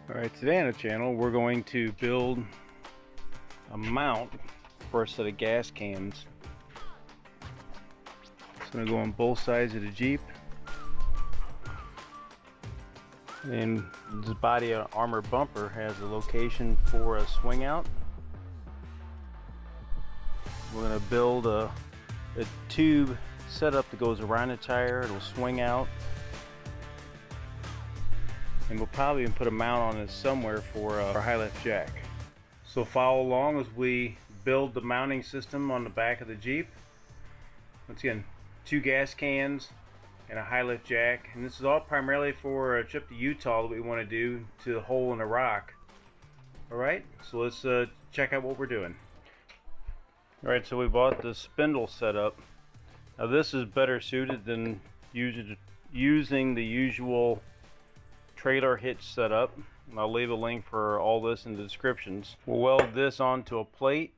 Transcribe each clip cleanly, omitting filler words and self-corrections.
Alright, today on the channel we're going to build a mount for a set of gas cans. It's going to go on both sides of the Jeep. And this body armor bumper has a location for a swing out. We're going to build a tube setup that goes around the tire. It'll swing out. And we'll probably even put a mount on it somewhere for our high lift jack. So follow along as we build the mounting system on the back of the Jeep. Once again, 2 gas cans and a high lift jack, and this is all primarily for a trip to Utah that we want to do to the hole in the rock. Alright, so let's check out what we're doing. Alright, so we bought the spindle setup. Now this is better suited than using the usual trailer hitch setup. I'll leave a link for all this in the descriptions. We'll weld this onto a plate,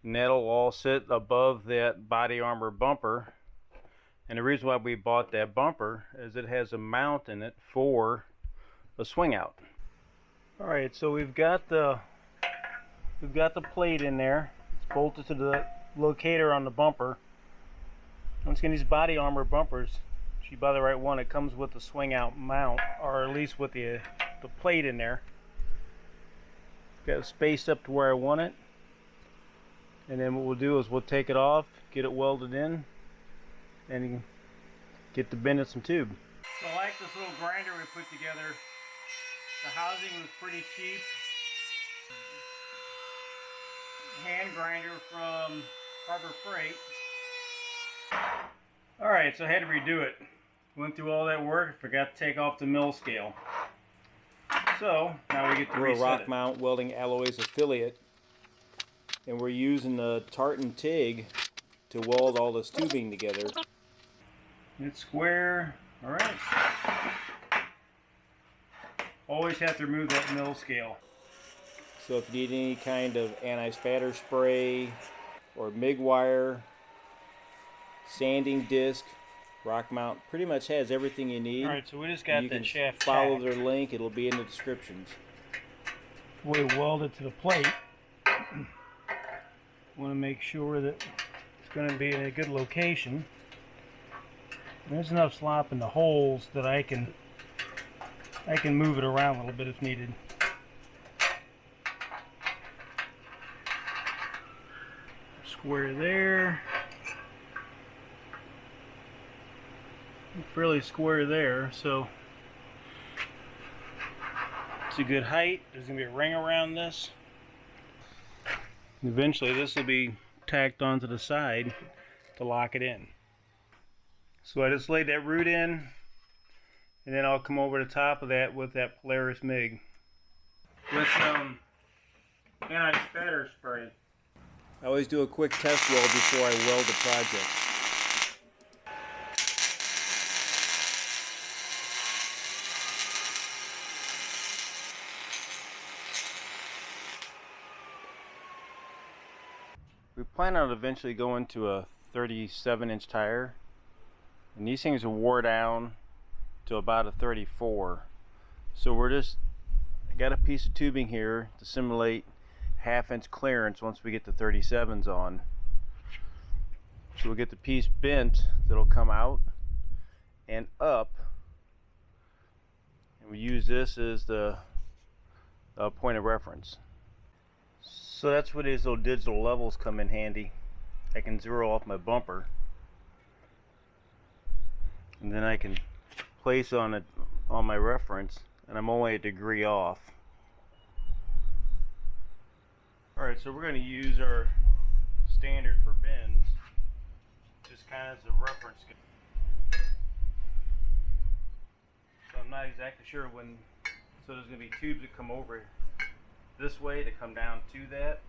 and that'll all sit above that body armor bumper. And the reason why we bought that bumper is it has a mount in it for a swing out. All right, so we've got the plate in there. It's bolted to the locator on the bumper. Once again, these body armor bumpers, if you buy the right one, it comes with the swing out mount, or at least with the plate in there. Got it spaced up to where I want it, and then what we'll do is we'll take it off, get it welded in, and get the bend in some tube. So I like this little grinder we put together. The housing was pretty cheap. Hand grinder from Harbor Freight. Alright, so I had to redo it. Went through all that work, forgot to take off the mill scale. So, now we get to reset it. We're a Rockmount Welding Alloys affiliate, and we're using the tartan TIG to weld all this tubing together. It's square, alright. Always have to remove that mill scale. So if you need any kind of anti-spatter spray or MIG wire, sanding disc, Rockmount pretty much has everything you need. Alright, so we just got that shaft. Follow their link, it'll be in the descriptions. We weld it to the plate. Want to make sure that it's going to be in a good location. There's enough slop in the holes that I can move it around a little bit if needed. Square there. Fairly square there, so it's a good height. There's going to be a ring around this. Eventually this will be tacked onto the side to lock it in. So I just laid that root in, and then I'll come over the top of that with that Polaris MIG with some anti-spatter spray. I always do a quick test weld before I weld the project. We plan on eventually going to a 37-inch tire, and these things will wore down to about a 34. So I got a piece of tubing here to simulate half-inch clearance once we get the 37s on. So we'll get the piece bent that'll come out and up, and we use this as the point of reference. So that's where these little digital levels come in handy. I can zero off my bumper, and then I can place on it on my reference, and I'm only a degree off. Alright, so we're going to use our standard for bends, just kind of as a reference. So I'm not exactly sure when, so there's going to be tubes that come over this way to come down to that.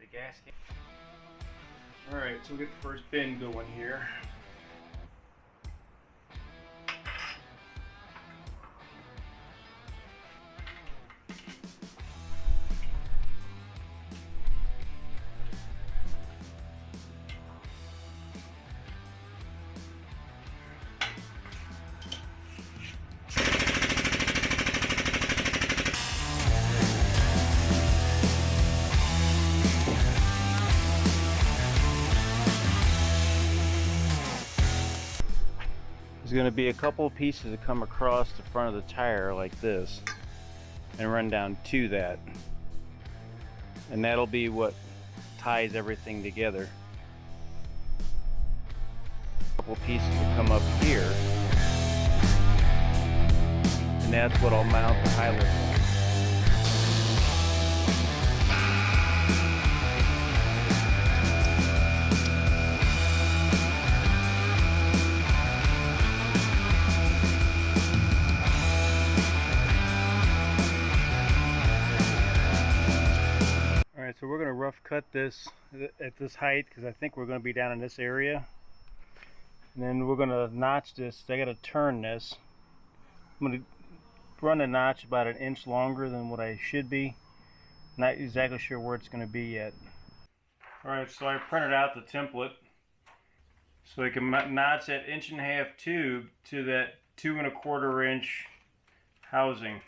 The gas can. Alright, so we'll get the first bend going here. going to be a couple of pieces that come across the front of the tire like this and run down to that, and that'll be what ties everything together. A couple of pieces will come up here, and that's what I'll mount the high lift on. So we're going to rough cut this at this height because I think we're going to be down in this area, and then we're going to notch this. I got to turn this. I'm going to run a notch about 1 inch longer than what I should be. Not exactly sure where it's going to be yet. Alright, so I printed out the template so I can notch that 1.5 inch tube to that 2 1/4 inch housing.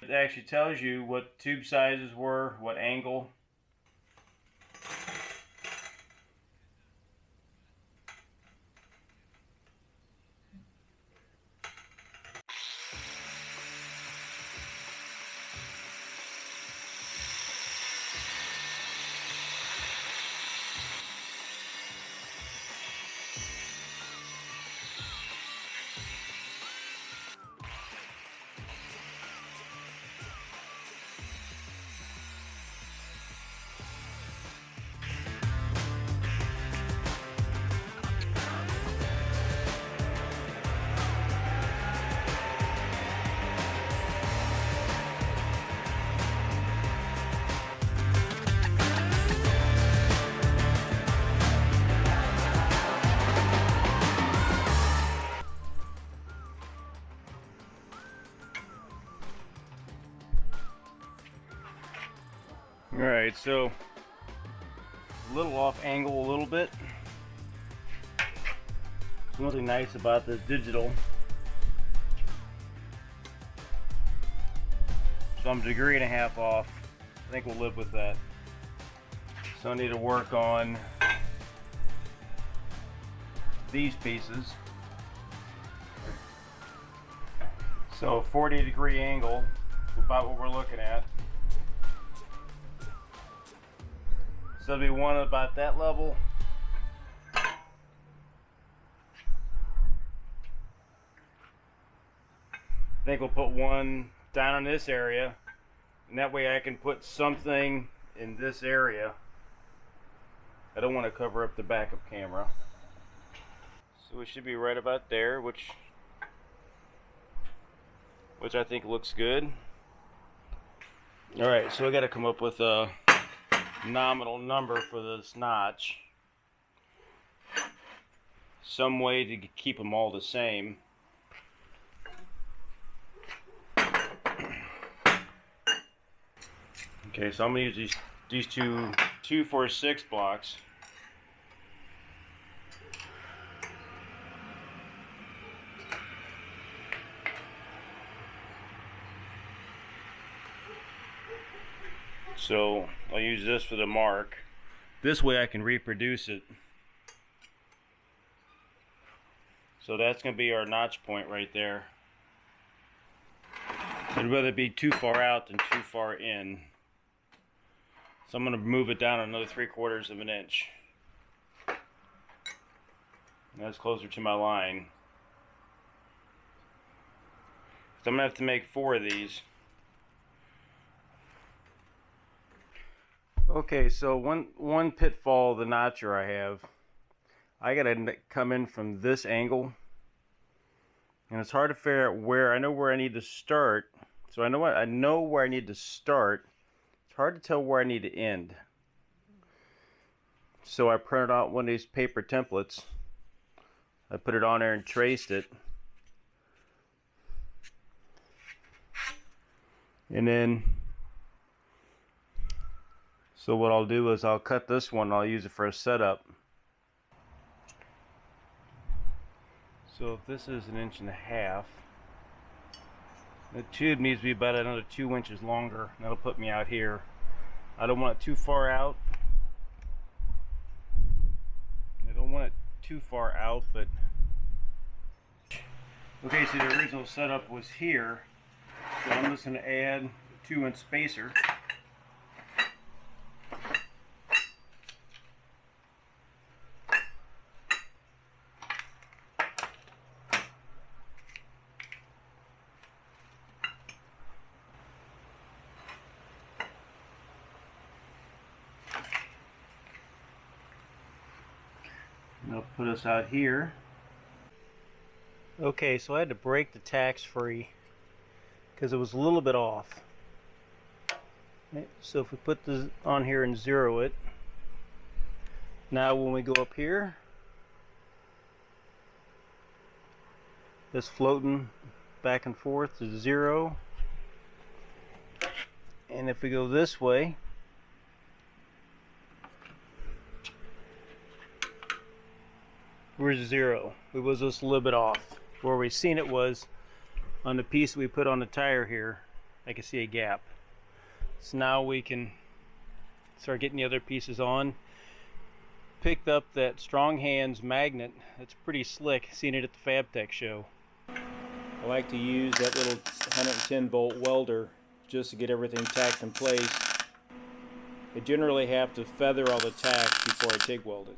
It actually tells you what tube sizes were, what angle. Alright, so a little off angle a little bit. Something nice about this digital. So I'm 1.5 degrees off. I think we'll live with that. So I need to work on these pieces. So 40-degree angle is about what we're looking at. So there'll be one about that level. I think we'll put one down in this area, and that way I can put something in this area. I don't want to cover up the backup camera. So we should be right about there, which I think looks good. Alright, so I got to come up with a nominal number for this notch. Some way to keep them all the same. Okay, so I'm going to use these two 246 blocks. So I'll use this for the mark. This way I can reproduce it. So that's going to be our notch point right there. I'd rather be too far out than too far in. So I'm going to move it down another 3/4 inch. That's closer to my line. So I'm going to have to make 4 of these. Okay, so one pitfall of the notcher I have, I gotta come in from this angle, and it's hard to figure out where. I know where I need to start, so I know where I need to start. It's hard to tell where I need to end. So I printed out one of these paper templates. I put it on there and traced it, and then. So what I'll do is I'll cut this one, I'll use it for a setup. So if this is 1.5 inches, the tube needs to be about another 2 inches longer. That'll put me out here. I don't want it too far out. I don't want it too far out, but Okay, so the original setup was here, so I'm just going to add a 2-inch spacer. And I'll put us out here. Okay, so I had to break the tacks free because it was a little bit off. Okay, so if we put this on here and zero it, now when we go up here, it's floating back and forth to 0. And if we go this way, we're 0. It was just a little bit off. Where we seen it was on the piece we put on the tire here, I can see a gap. So now we can start getting the other pieces on. Picked up that Strong Hands magnet. That's pretty slick. Seen it at the FabTech show. I like to use that little 110 volt welder just to get everything tacked in place. I generally have to feather all the tacks before I TIG weld it.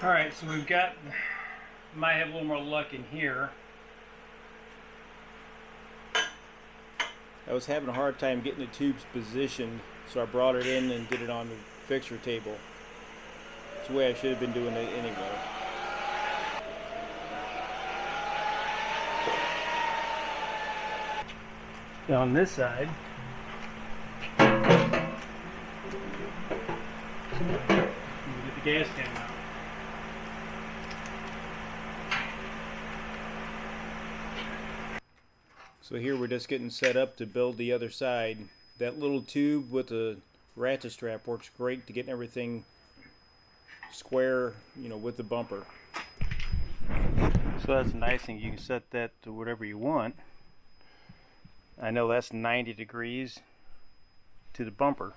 Alright, so we've got, might have a little more luck in here. I was having a hard time getting the tubes positioned, so I brought it in and did it on the fixture table. It's the way I should have been doing it anyway. Now on this side, get the gas can out. So here we're just getting set up to build the other side. That little tube with the ratchet strap works great to get everything square, you know, with the bumper. So that's a nice thing. You can set that to whatever you want. I know that's 90 degrees to the bumper.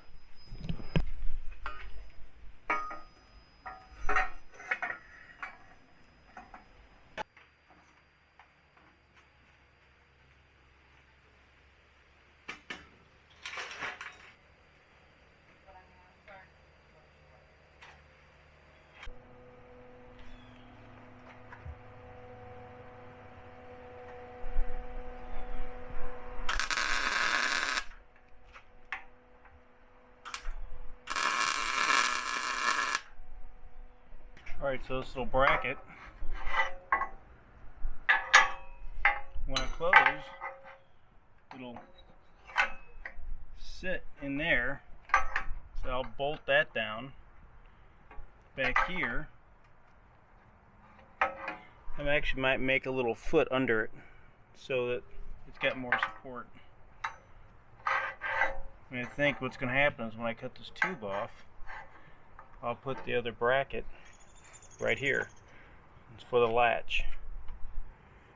Alright, so this little bracket, when I close, it'll sit in there. So I'll bolt that down back here. I actually might make a little foot under it so that it's got more support. And I think what's going to happen is when I cut this tube off, I'll put the other bracket right here. It's for the latch.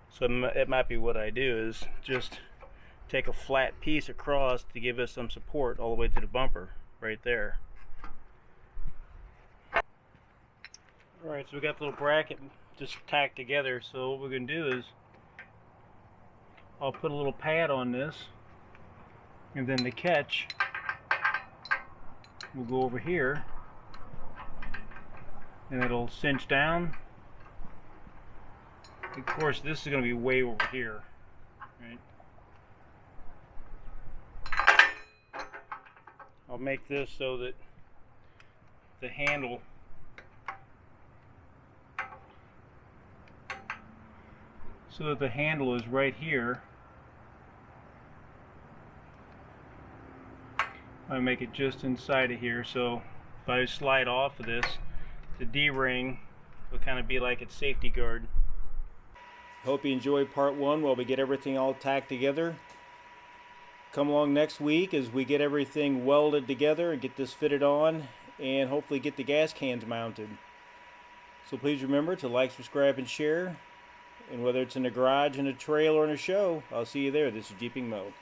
So it might be what I do is just take a flat piece across to give us some support all the way to the bumper right there. Alright, so we got the little bracket just tacked together. So what we're going to do is I'll put a little pad on this, and then the catch will go over here, and it'll cinch down. Of course, this is going to be way over here, right? I'll make this so that the handle is right here. I make it just inside of here, so if I slide off of this, the D-ring will kind of be like its safety guard. Hope you enjoyed part 1 while we get everything all tacked together. Come along next week as we get everything welded together and get this fitted on, and hopefully get the gas cans mounted. So please remember to like, subscribe, and share. And whether it's in the garage, in a trail, or in a show, I'll see you there. This is Jeepingmo.